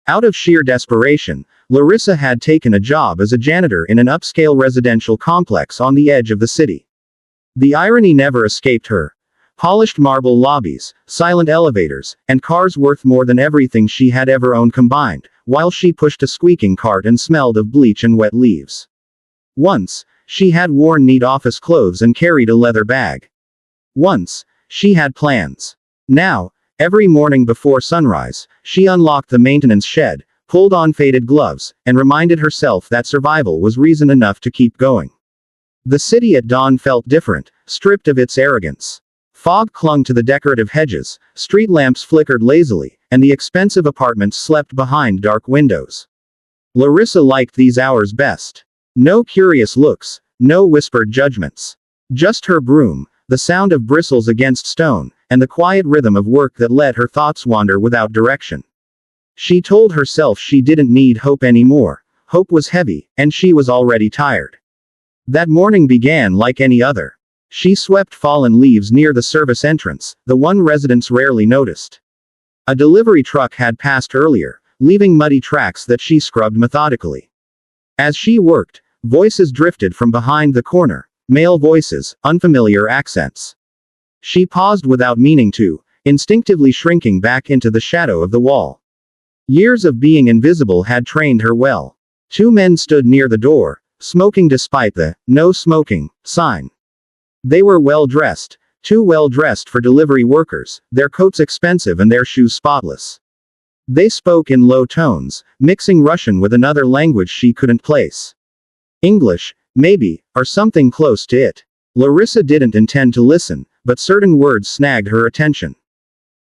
Out of sheer desperation, Larissa had taken a job as a janitor in an upscale residential complex on the edge of the city. The irony never escaped her. Polished marble lobbies, silent elevators, and cars worth more than everything she had ever owned combined, while she pushed a squeaking cart and smelled of bleach and wet leaves. Once, she had worn neat office clothes and carried a leather bag. Once, she had plans. Now, every morning before sunrise, she unlocked the maintenance shed, pulled on faded gloves, and reminded herself that survival was reason enough to keep going. The city at dawn felt different, stripped of its arrogance. Fog clung to the decorative hedges, street lamps flickered lazily, and the expensive apartments slept behind dark windows. Larissa liked these hours best. No curious looks, no whispered judgments. Just her broom, the sound of bristles against stone, and the quiet rhythm of work that let her thoughts wander without direction. She told herself she didn't need hope anymore. Hope was heavy, and she was already tired. That morning began like any other. She swept fallen leaves near the service entrance, the one residents rarely noticed. A delivery truck had passed earlier, leaving muddy tracks that she scrubbed methodically. As she worked, voices drifted from behind the corner, male voices, unfamiliar accents. She paused without meaning to, instinctively shrinking back into the shadow of the wall. Years of being invisible had trained her well. Two men stood near the door, smoking despite the "no smoking" sign. They were well-dressed, too well-dressed for delivery workers, their coats expensive and their shoes spotless. They spoke in low tones, mixing Russian with another language she couldn't place. English, maybe, or something close to it. Larissa didn't intend to listen, but certain words snagged her attention.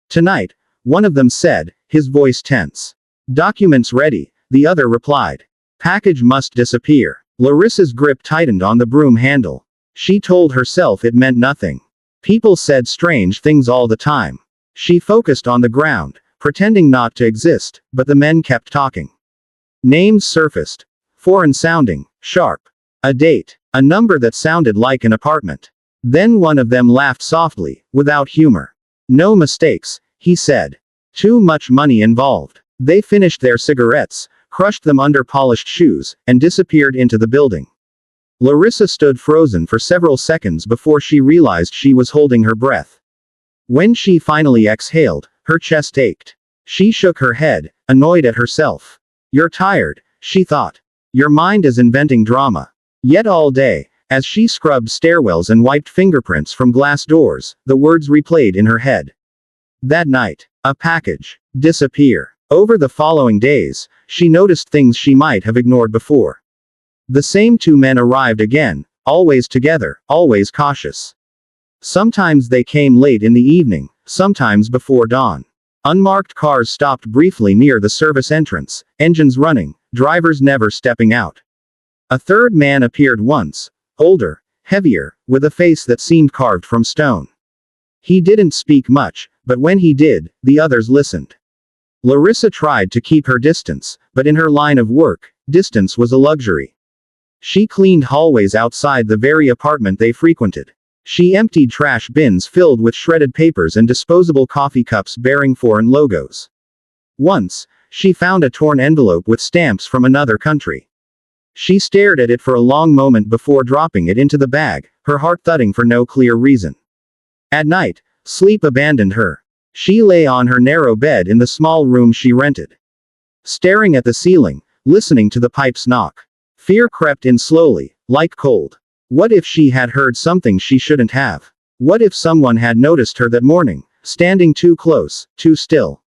"Tonight," one of them said, his voice tense. "Documents ready," the other replied. "Package must disappear." Larissa's grip tightened on the broom handle. She told herself it meant nothing. People said strange things all the time. She focused on the ground, pretending not to exist, but the men kept talking. Names surfaced. Foreign sounding, sharp. A date. A number that sounded like an apartment. Then one of them laughed softly, without humor. "No mistakes," he said. "Too much money involved." They finished their cigarettes, crushed them under polished shoes, and disappeared into the building. Larissa stood frozen for several seconds before she realized she was holding her breath. When she finally exhaled, her chest ached. She shook her head, annoyed at herself. "You're tired," she thought. "Your mind is inventing drama." Yet all day, as she scrubbed stairwells and wiped fingerprints from glass doors, the words replayed in her head. That night, a package. Disappear. Over the following days, she noticed things she might have ignored before. The same two men arrived again, always together, always cautious. Sometimes they came late in the evening, sometimes before dawn. Unmarked cars stopped briefly near the service entrance, engines running, drivers never stepping out. A third man appeared once, older, heavier, with a face that seemed carved from stone. He didn't speak much, but when he did, the others listened. Larissa tried to keep her distance, but in her line of work, distance was a luxury. She cleaned hallways outside the very apartment they frequented. She emptied trash bins filled with shredded papers and disposable coffee cups bearing foreign logos. Once, she found a torn envelope with stamps from another country. She stared at it for a long moment before dropping it into the bag, her heart thudding for no clear reason. At night, sleep abandoned her. She lay on her narrow bed in the small room she rented. Staring at the ceiling, listening to the pipes knock. Fear crept in slowly, like cold. What if she had heard something she shouldn't have? What if someone had noticed her that morning, standing too close, too still?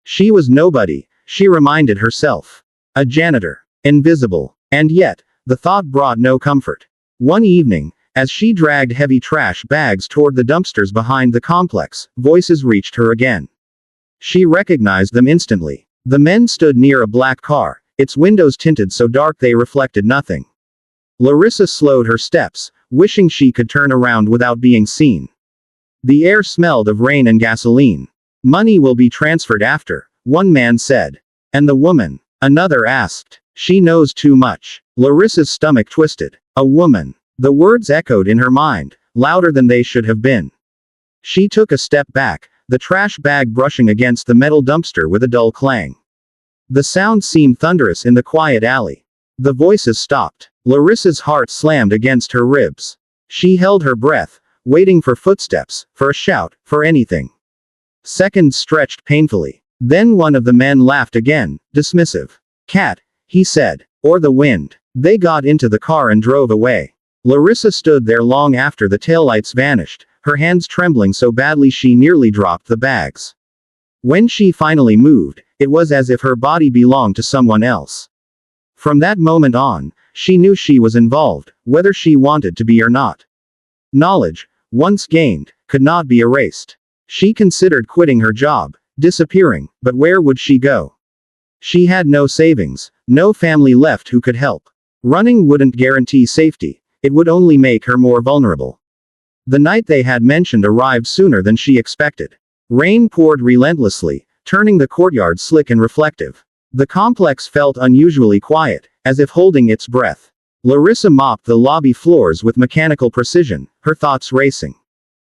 She was nobody, she reminded herself. A janitor. Invisible. And yet, the thought brought no comfort. One evening, as she dragged heavy trash bags toward the dumpsters behind the complex, voices reached her again. She recognized them instantly. The men stood near a black car, its windows tinted so dark they reflected nothing. Larissa slowed her steps, wishing she could turn around without being seen. The air smelled of rain and gasoline. "Money will be transferred after," one man said. "And the woman?" another asked. "She knows too much." Larissa's stomach twisted. A woman. The words echoed in her mind, louder than they should have been. She took a step back, the trash bag brushing against the metal dumpster with a dull clang. The sound seemed thunderous in the quiet alley. The voices stopped. Larissa's heart slammed against her ribs. She held her breath, waiting for footsteps, for a shout, for anything. Seconds stretched painfully. Then one of the men laughed again, dismissive. "Cat," he said. "Or the wind." They got into the car and drove away. Larissa stood there long after the taillights vanished, her hands trembling so badly she nearly dropped the bags. When she finally moved, it was as if her body belonged to someone else. From that moment on, she knew she was involved, whether she wanted to be or not. Knowledge, once gained, could not be erased. She considered quitting her job, disappearing, but where would she go? She had no savings, no family left who could help. Running wouldn't guarantee safety, it would only make her more vulnerable. The night they had mentioned arrived sooner than she expected. Rain poured relentlessly, turning the courtyard slick and reflective. The complex felt unusually quiet, as if holding its breath. Larissa mopped the lobby floors with mechanical precision, her thoughts racing.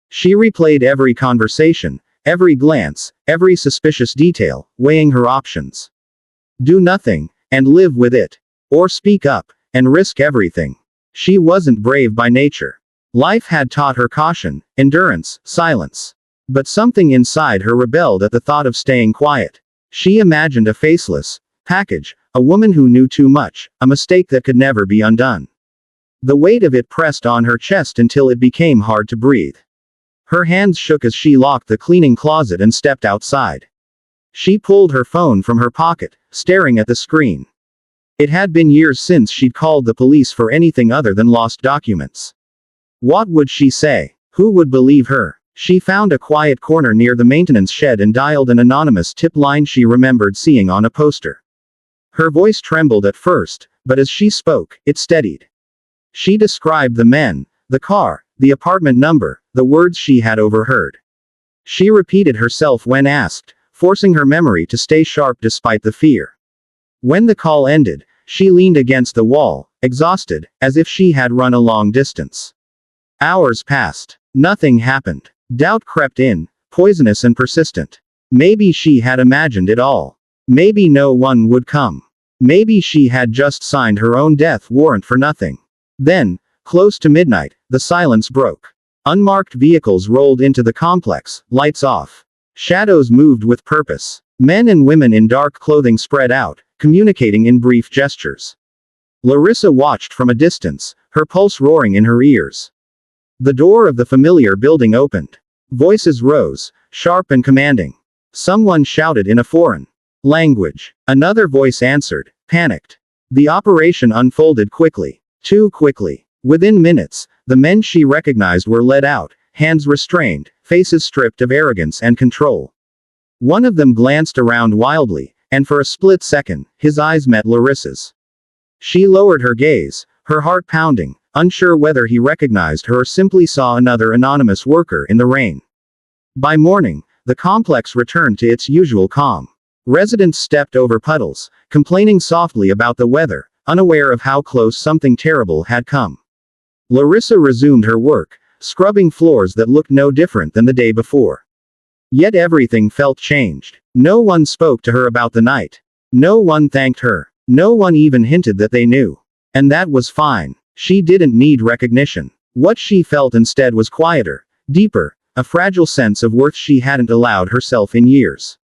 She replayed every conversation, every glance, every suspicious detail, weighing her options. Do nothing, and live with it. Or speak up, and risk everything. She wasn't brave by nature. Life had taught her caution, endurance, silence. But something inside her rebelled at the thought of staying quiet. She imagined a faceless package, a woman who knew too much, a mistake that could never be undone. The weight of it pressed on her chest until it became hard to breathe. Her hands shook as she locked the cleaning closet and stepped outside. She pulled her phone from her pocket, staring at the screen. It had been years since she'd called the police for anything other than lost documents. What would she say? Who would believe her? She found a quiet corner near the maintenance shed and dialed an anonymous tip line she remembered seeing on a poster. Her voice trembled at first, but as she spoke, it steadied. She described the men, the car, the apartment number, the words she had overheard. She repeated herself when asked, forcing her memory to stay sharp despite the fear. When the call ended, she leaned against the wall, exhausted, as if she had run a long distance. Hours passed. Nothing happened. Doubt crept in, poisonous and persistent. Maybe she had imagined it all. Maybe no one would come. Maybe she had just signed her own death warrant for nothing. Then, close to midnight, the silence broke. Unmarked vehicles rolled into the complex, lights off. Shadows moved with purpose. Men and women in dark clothing spread out, communicating in brief gestures. Larissa watched from a distance, her pulse roaring in her ears. The door of the familiar building opened. Voices rose, sharp and commanding. Someone shouted in a foreign language. Another voice answered, panicked. The operation unfolded quickly. Too quickly. Within minutes, the men she recognized were led out, hands restrained, faces stripped of arrogance and control. One of them glanced around wildly, and for a split second, his eyes met Larissa's. She lowered her gaze, her heart pounding, unsure whether he recognized her or simply saw another anonymous worker in the rain. By morning, the complex returned to its usual calm. Residents stepped over puddles, complaining softly about the weather, unaware of how close something terrible had come. Larissa resumed her work, scrubbing floors that looked no different than the day before. Yet everything felt changed. No one spoke to her about the night. No one thanked her. No one even hinted that they knew. And that was fine. She didn't need recognition. What she felt instead was quieter, deeper, a fragile sense of worth she hadn't allowed herself in years.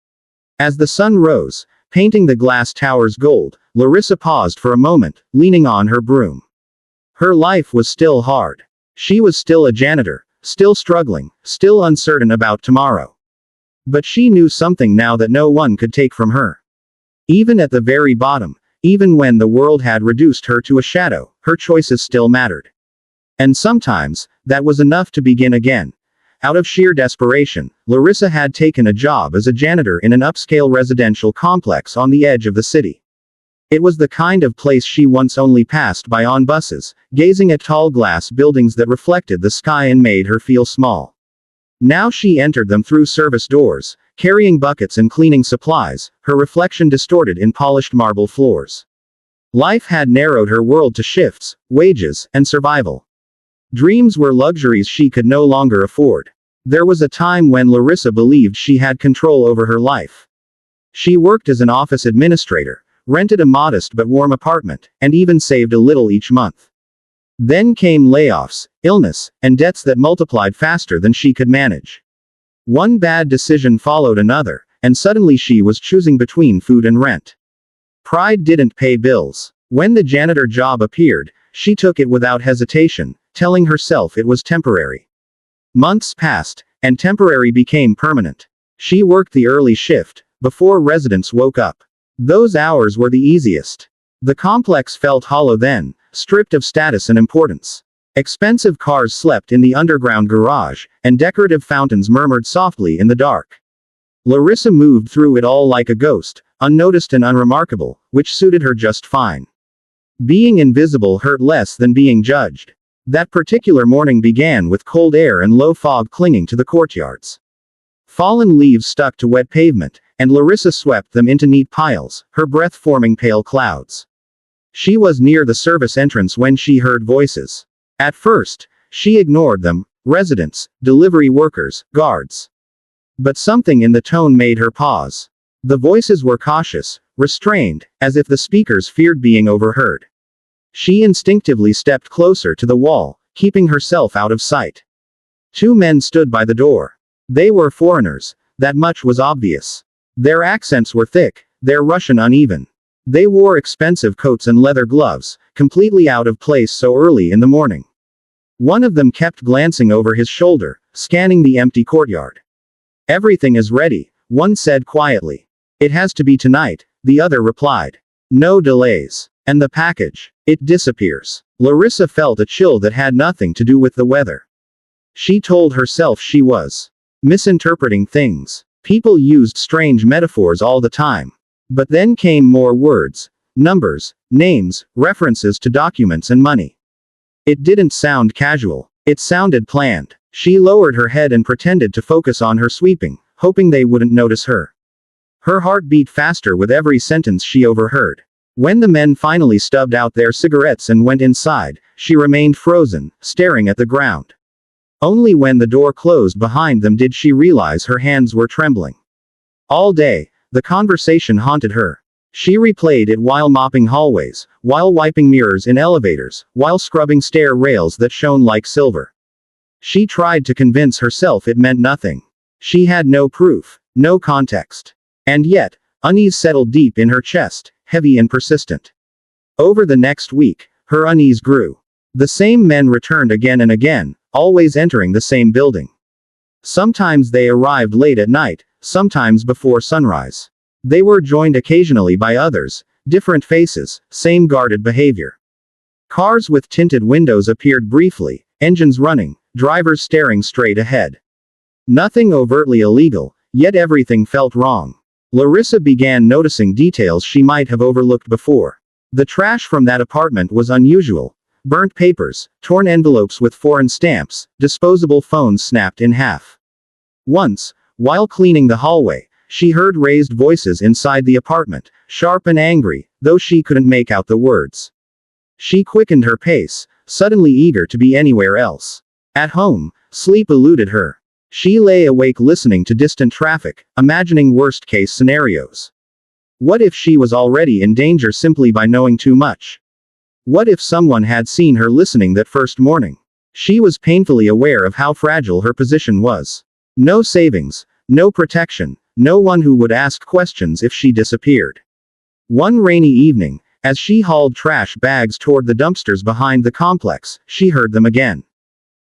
As the sun rose, painting the glass towers gold, Larissa paused for a moment, leaning on her broom. Her life was still hard. She was still a janitor, still struggling, still uncertain about tomorrow. But she knew something now that no one could take from her. Even at the very bottom, even when the world had reduced her to a shadow, her choices still mattered. And sometimes, that was enough to begin again. Out of sheer desperation, Larissa had taken a job as a janitor in an upscale residential complex on the edge of the city. It was the kind of place she once only passed by on buses, gazing at tall glass buildings that reflected the sky and made her feel small. Now she entered them through service doors, carrying buckets and cleaning supplies, her reflection distorted in polished marble floors. Life had narrowed her world to shifts, wages, and survival. Dreams were luxuries she could no longer afford. There was a time when Larissa believed she had control over her life. She worked as an office administrator, rented a modest but warm apartment, and even saved a little each month. Then came layoffs, illness, and debts that multiplied faster than she could manage. One bad decision followed another, and suddenly she was choosing between food and rent. Pride didn't pay bills. When the janitor job appeared, she took it without hesitation, telling herself it was temporary. Months passed, and temporary became permanent. She worked the early shift, before residents woke up. Those hours were the easiest. The complex felt hollow then, stripped of status and importance. Expensive cars slept in the underground garage, and decorative fountains murmured softly in the dark. Larissa moved through it all like a ghost, unnoticed and unremarkable, which suited her just fine. Being invisible hurt less than being judged. That particular morning began with cold air and low fog clinging to the courtyards. Fallen leaves stuck to wet pavement, and Larissa swept them into neat piles, her breath forming pale clouds. She was near the service entrance when she heard voices. At first, she ignored them: residents, delivery workers, guards. But something in the tone made her pause. The voices were cautious, restrained, as if the speakers feared being overheard. She instinctively stepped closer to the wall, keeping herself out of sight. Two men stood by the door. They were foreigners, that much was obvious. Their accents were thick, their Russian uneven. They wore expensive coats and leather gloves, completely out of place so early in the morning. One of them kept glancing over his shoulder, scanning the empty courtyard. "Everything is ready," one said quietly. "It has to be tonight," the other replied. "No delays. And the package? It disappears." Larissa felt a chill that had nothing to do with the weather. She told herself she was misinterpreting things. People used strange metaphors all the time. But then came more words, numbers, names, references to documents and money. It didn't sound casual. It sounded planned. She lowered her head and pretended to focus on her sweeping, hoping they wouldn't notice her. Her heart beat faster with every sentence she overheard. When the men finally stubbed out their cigarettes and went inside, she remained frozen, staring at the ground. Only when the door closed behind them did she realize her hands were trembling. All day, the conversation haunted her. She replayed it while mopping hallways, while wiping mirrors in elevators, while scrubbing stair rails that shone like silver. She tried to convince herself it meant nothing. She had no proof, no context. And yet, unease settled deep in her chest, heavy and persistent. Over the next week, her unease grew. The same men returned again and again, always entering the same building. Sometimes they arrived late at night, sometimes before sunrise. They were joined occasionally by others, different faces, same guarded behavior. Cars with tinted windows appeared briefly, engines running, drivers staring straight ahead. Nothing overtly illegal, yet everything felt wrong. Larissa began noticing details she might have overlooked before. The trash from that apartment was unusual. Burnt papers, torn envelopes with foreign stamps, disposable phones snapped in half. Once, while cleaning the hallway, she heard raised voices inside the apartment, sharp and angry, though she couldn't make out the words. She quickened her pace, suddenly eager to be anywhere else. At home, sleep eluded her. She lay awake listening to distant traffic, imagining worst-case scenarios. What if she was already in danger simply by knowing too much? What if someone had seen her listening that first morning? She was painfully aware of how fragile her position was. No savings, no protection, no one who would ask questions if she disappeared. One rainy evening, as she hauled trash bags toward the dumpsters behind the complex, she heard them again.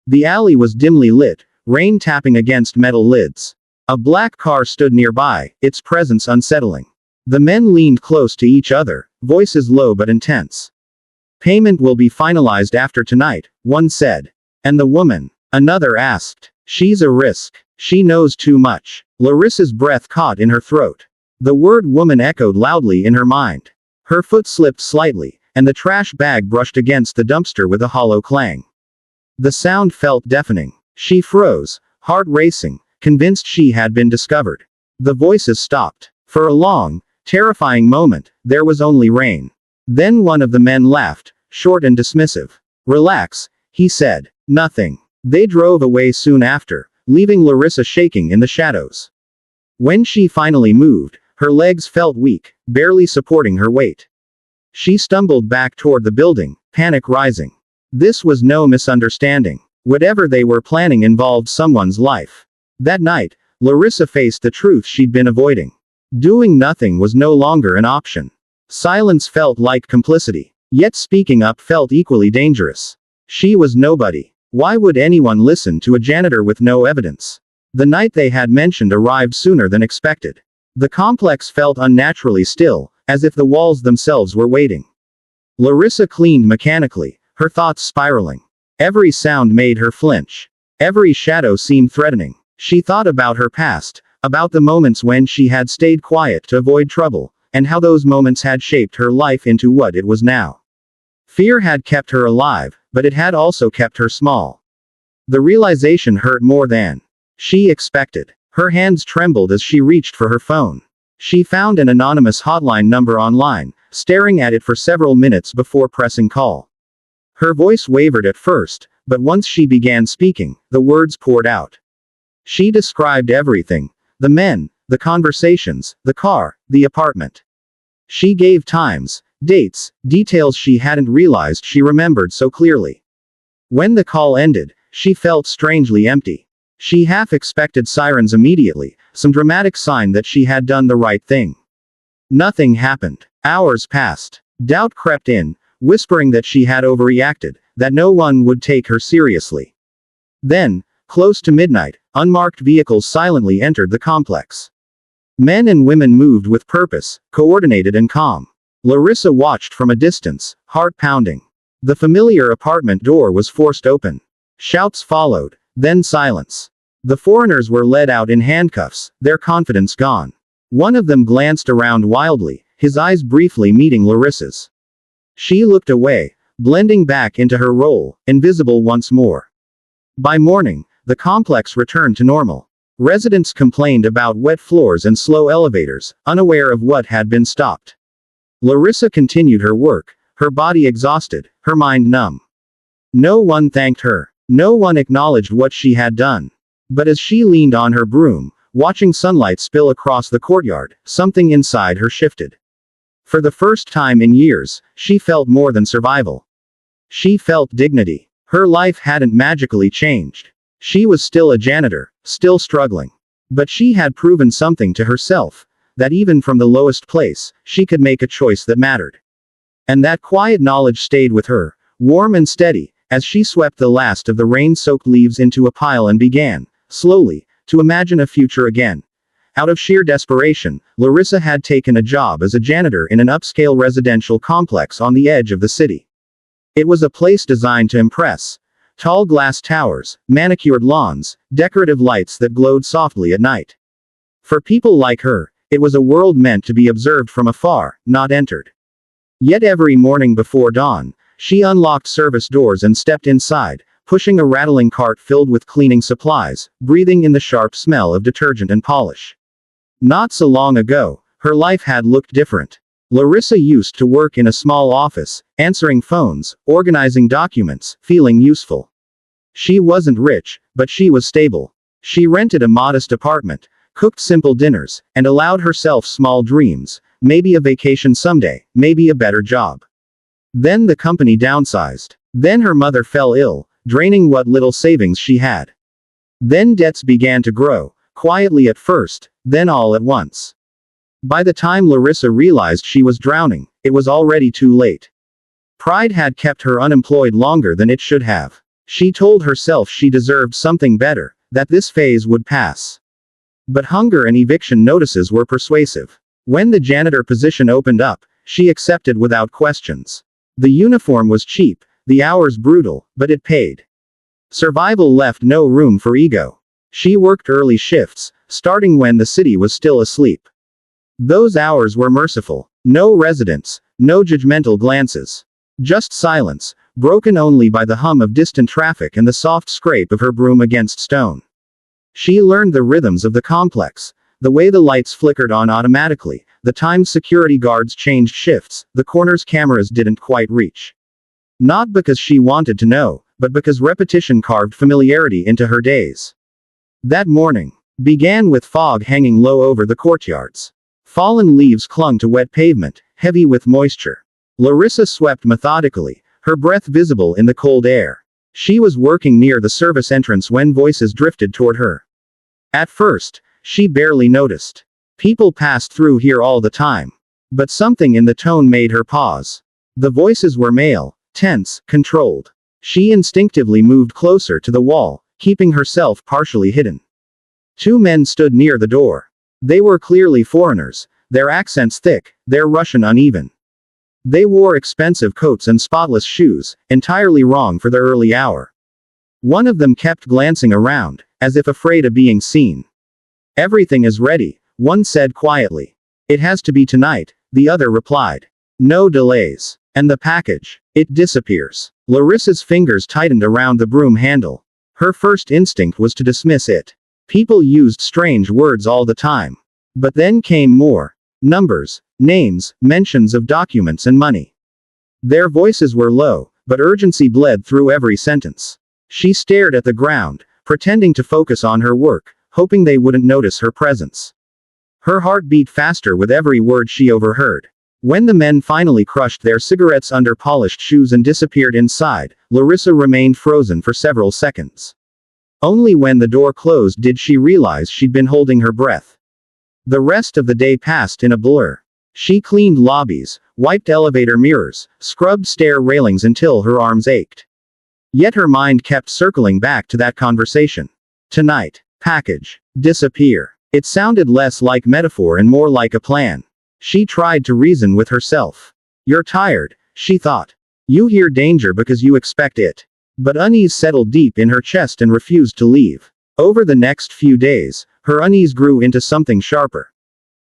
The alley was dimly lit, rain tapping against metal lids. A black car stood nearby, its presence unsettling. The men leaned close to each other, voices low but intense. "Payment will be finalized after tonight," one said. "And the woman?" another asked. "She's a risk. She knows too much." Larissa's breath caught in her throat. The word woman echoed loudly in her mind. Her foot slipped slightly, and the trash bag brushed against the dumpster with a hollow clang. The sound felt deafening. She froze, heart racing, convinced she had been discovered. The voices stopped. For a long, terrifying moment, there was only rain. Then one of the men laughed, short and dismissive. "Relax," he said. "Nothing." They drove away soon after, leaving Larissa shaking in the shadows. When she finally moved, Her legs felt weak, barely supporting her weight. She stumbled back toward the building, panic rising. This was no misunderstanding. Whatever they were planning involved someone's life. That night, Larissa faced the truth she'd been avoiding. Doing nothing was no longer an option. Silence felt like complicity. Yet speaking up felt equally dangerous. She was nobody. Why would anyone listen to a janitor with no evidence? The night they had mentioned arrived sooner than expected. The complex felt unnaturally still, as if the walls themselves were waiting. Larissa cleaned mechanically, her thoughts spiraling. Every sound made her flinch. Every shadow seemed threatening. She thought about her past, about the moments when she had stayed quiet to avoid trouble, and how those moments had shaped her life into what it was now. Fear had kept her alive, but it had also kept her small. The realization hurt more than she expected. Her hands trembled as she reached for her phone. She found an anonymous hotline number online, staring at it for several minutes before pressing call. Her voice wavered at first, but once she began speaking, the words poured out. She described everything: the men, the conversations, the car, the apartment. She gave times, dates, details she hadn't realized she remembered so clearly. When the call ended, she felt strangely empty. She half expected sirens immediately, some dramatic sign that she had done the right thing. Nothing happened. Hours passed. Doubt crept in, whispering that she had overreacted, that no one would take her seriously. Then, close to midnight, unmarked vehicles silently entered the complex. Men and women moved with purpose, coordinated and calm. Larissa watched from a distance, heart pounding. The familiar apartment door was forced open. Shouts followed, then silence. The foreigners were led out in handcuffs, their confidence gone. One of them glanced around wildly, his eyes briefly meeting Larissa's. She looked away, blending back into her role, invisible once more. By morning, the complex returned to normal. Residents complained about wet floors and slow elevators, unaware of what had been stopped. Larissa continued her work, her body exhausted, her mind numb. No one thanked her. No one acknowledged what she had done. But as she leaned on her broom, watching sunlight spill across the courtyard, something inside her shifted. For the first time in years, she felt more than survival. She felt dignity. Her life hadn't magically changed. She was still a janitor, still struggling. But she had proven something to herself, that even from the lowest place, she could make a choice that mattered. And that quiet knowledge stayed with her, warm and steady, as she swept the last of the rain-soaked leaves into a pile and began, slowly, to imagine a future again. Out of sheer desperation, Larissa had taken a job as a janitor in an upscale residential complex on the edge of the city. It was a place designed to impress. Tall glass towers, manicured lawns, decorative lights that glowed softly at night. For people like her, it was a world meant to be observed from afar, not entered. Yet every morning before dawn, she unlocked service doors and stepped inside, pushing a rattling cart filled with cleaning supplies, breathing in the sharp smell of detergent and polish. Not so long ago, her life had looked different. Larissa used to work in a small office, answering phones, organizing documents, feeling useful. She wasn't rich, but she was stable. She rented a modest apartment, cooked simple dinners, and allowed herself small dreams, maybe a vacation someday, maybe a better job. Then the company downsized. Then her mother fell ill, draining what little savings she had. Then debts began to grow, quietly at first, then all at once. By the time Larissa realized she was drowning, it was already too late. Pride had kept her unemployed longer than it should have. She told herself she deserved something better, that this phase would pass. But hunger and eviction notices were persuasive. When the janitor position opened up, she accepted without questions. The uniform was cheap, the hours brutal, but it paid. Survival left no room for ego. She worked early shifts, starting when the city was still asleep. Those hours were merciful. No residents, no judgmental glances. Just silence, broken only by the hum of distant traffic and the soft scrape of her broom against stone. She learned the rhythms of the complex, the way the lights flickered on automatically, the times security guards changed shifts, the corners cameras didn't quite reach. Not because she wanted to know, but because repetition carved familiarity into her days. That morning began with fog hanging low over the courtyards. Fallen leaves clung to wet pavement, heavy with moisture. Larissa swept methodically, her breath visible in the cold air. She was working near the service entrance when voices drifted toward her. At first, she barely noticed. People passed through here all the time. But something in the tone made her pause. The voices were male, tense, controlled. She instinctively moved closer to the wall, keeping herself partially hidden. Two men stood near the door. They were clearly foreigners, their accents thick, their Russian uneven. They wore expensive coats and spotless shoes, entirely wrong for the early hour. One of them kept glancing around, as if afraid of being seen. "Everything is ready," one said quietly. "It has to be tonight," the other replied. "No delays. And the package? It disappears." Larissa's fingers tightened around the broom handle. Her first instinct was to dismiss it. People used strange words all the time. But then came more. Numbers, names, mentions of documents and money. Their voices were low, but urgency bled through every sentence. She stared at the ground, pretending to focus on her work, hoping they wouldn't notice her presence. Her heart beat faster with every word she overheard. When the men finally crushed their cigarettes under polished shoes and disappeared inside, Larissa remained frozen for several seconds. Only when the door closed did she realize she'd been holding her breath. The rest of the day passed in a blur. She cleaned lobbies, wiped elevator mirrors, scrubbed stair railings until her arms ached. Yet her mind kept circling back to that conversation. Tonight. Package. Disappear. It sounded less like metaphor and more like a plan. She tried to reason with herself. "You're tired," she thought. "You hear danger because you expect it." But unease settled deep in her chest and refused to leave. Over the next few days, her unease grew into something sharper.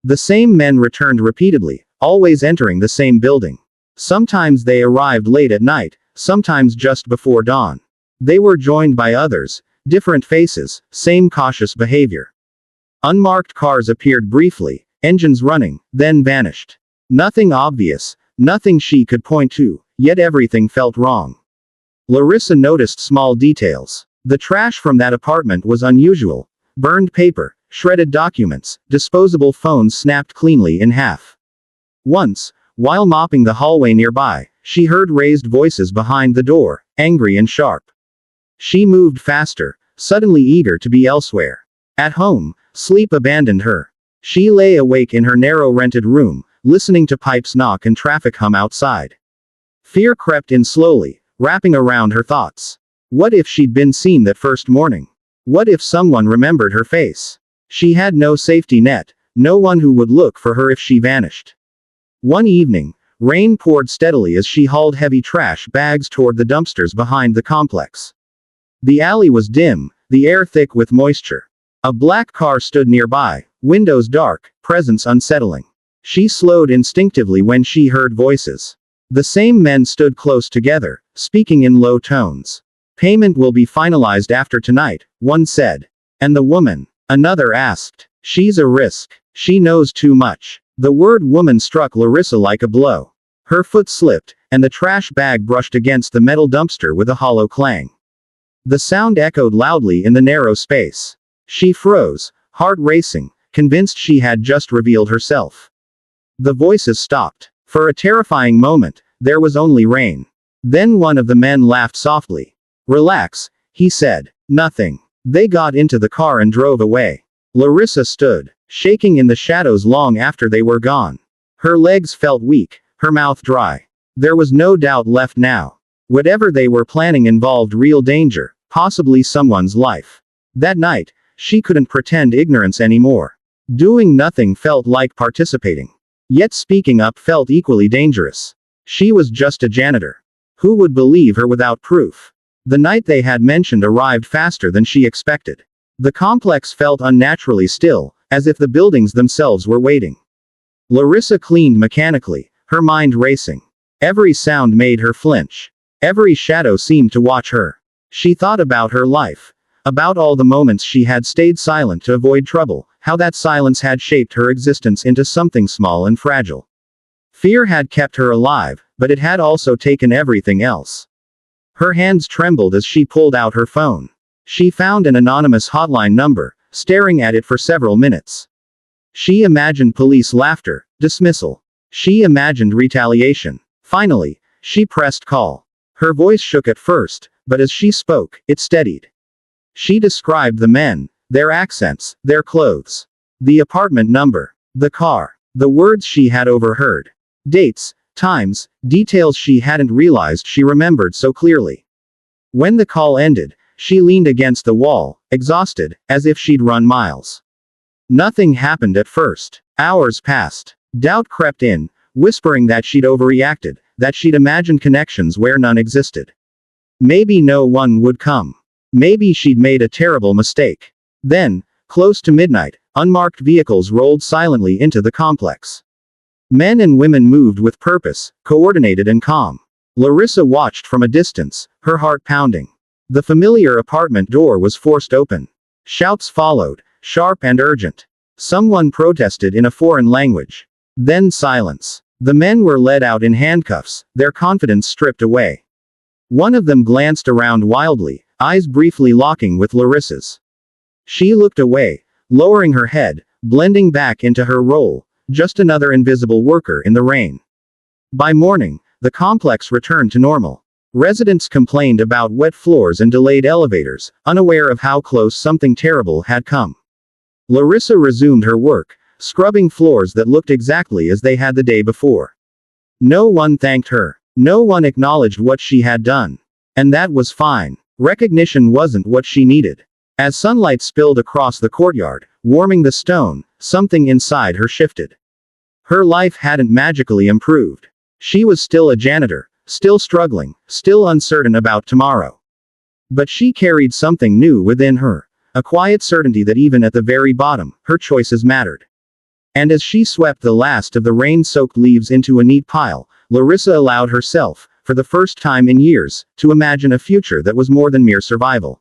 The same men returned repeatedly, always entering the same building. Sometimes they arrived late at night, sometimes just before dawn. They were joined by others, different faces, same cautious behavior. Unmarked cars appeared briefly, engines running, then vanished. Nothing obvious, nothing she could point to, yet everything felt wrong. Larissa noticed small details. The trash from that apartment was unusual. Burned paper, shredded documents, disposable phones snapped cleanly in half. Once, while mopping the hallway nearby, she heard raised voices behind the door, angry and sharp. She moved faster, suddenly eager to be elsewhere. At home, sleep abandoned her. She lay awake in her narrow rented room, listening to pipes knock and traffic hum outside. Fear crept in slowly, wrapping around her thoughts. What if she'd been seen that first morning? What if someone remembered her face? She had no safety net, no one who would look for her if she vanished. One evening, rain poured steadily as she hauled heavy trash bags toward the dumpsters behind the complex. The alley was dim, the air thick with moisture. A black car stood nearby, windows dark, presence unsettling. She slowed instinctively when she heard voices. The same men stood close together, speaking in low tones. "Payment will be finalized after tonight," one said. "And the woman?" another asked. "She's a risk. She knows too much." The word woman struck Larissa like a blow. Her foot slipped, and the trash bag brushed against the metal dumpster with a hollow clang. The sound echoed loudly in the narrow space. She froze, heart racing, convinced she had just revealed herself. The voices stopped. For a terrifying moment, there was only rain. Then one of the men laughed softly. "Relax," he said. "Nothing." They got into the car and drove away. Larissa stood, shaking in the shadows long after they were gone. Her legs felt weak, her mouth dry. There was no doubt left now. Whatever they were planning involved real danger, possibly someone's life. That night, she couldn't pretend ignorance anymore. Doing nothing felt like participating. Yet speaking up felt equally dangerous. She was just a janitor. Who would believe her without proof? The night they had mentioned arrived faster than she expected. The complex felt unnaturally still, as if the buildings themselves were waiting. Larissa cleaned mechanically, her mind racing. Every sound made her flinch. Every shadow seemed to watch her. She thought about her life. About all the moments she had stayed silent to avoid trouble, how that silence had shaped her existence into something small and fragile. Fear had kept her alive, but it had also taken everything else. Her hands trembled as she pulled out her phone. She found an anonymous hotline number, staring at it for several minutes. She imagined police laughter, dismissal. She imagined retaliation. Finally, she pressed call. Her voice shook at first, but as she spoke, it steadied. She described the men, their accents, their clothes. The apartment number. The car. The words she had overheard. Dates, times, details she hadn't realized she remembered so clearly. When the call ended, she leaned against the wall, exhausted, as if she'd run miles. Nothing happened at first. Hours passed. Doubt crept in, whispering that she'd overreacted, that she'd imagined connections where none existed. Maybe no one would come. Maybe she'd made a terrible mistake. Then, close to midnight, unmarked vehicles rolled silently into the complex. Men and women moved with purpose, coordinated and calm. Larissa watched from a distance, her heart pounding. The familiar apartment door was forced open. Shouts followed, sharp and urgent. Someone protested in a foreign language. Then silence. The men were led out in handcuffs, their confidence stripped away. One of them glanced around wildly, eyes briefly locking with Larissa's. She looked away, lowering her head, blending back into her role, just another invisible worker in the rain. By morning, the complex returned to normal. Residents complained about wet floors and delayed elevators, unaware of how close something terrible had come. Larissa resumed her work, scrubbing floors that looked exactly as they had the day before. No one thanked her. No one acknowledged what she had done. And that was fine. Recognition wasn't what she needed. As sunlight spilled across the courtyard, warming the stone, something inside her shifted. Her life hadn't magically improved. She was still a janitor, still struggling, still uncertain about tomorrow. But she carried something new within her, a quiet certainty that even at the very bottom, her choices mattered. And as she swept the last of the rain-soaked leaves into a neat pile, Larissa allowed herself, for the first time in years, to imagine a future that was more than mere survival.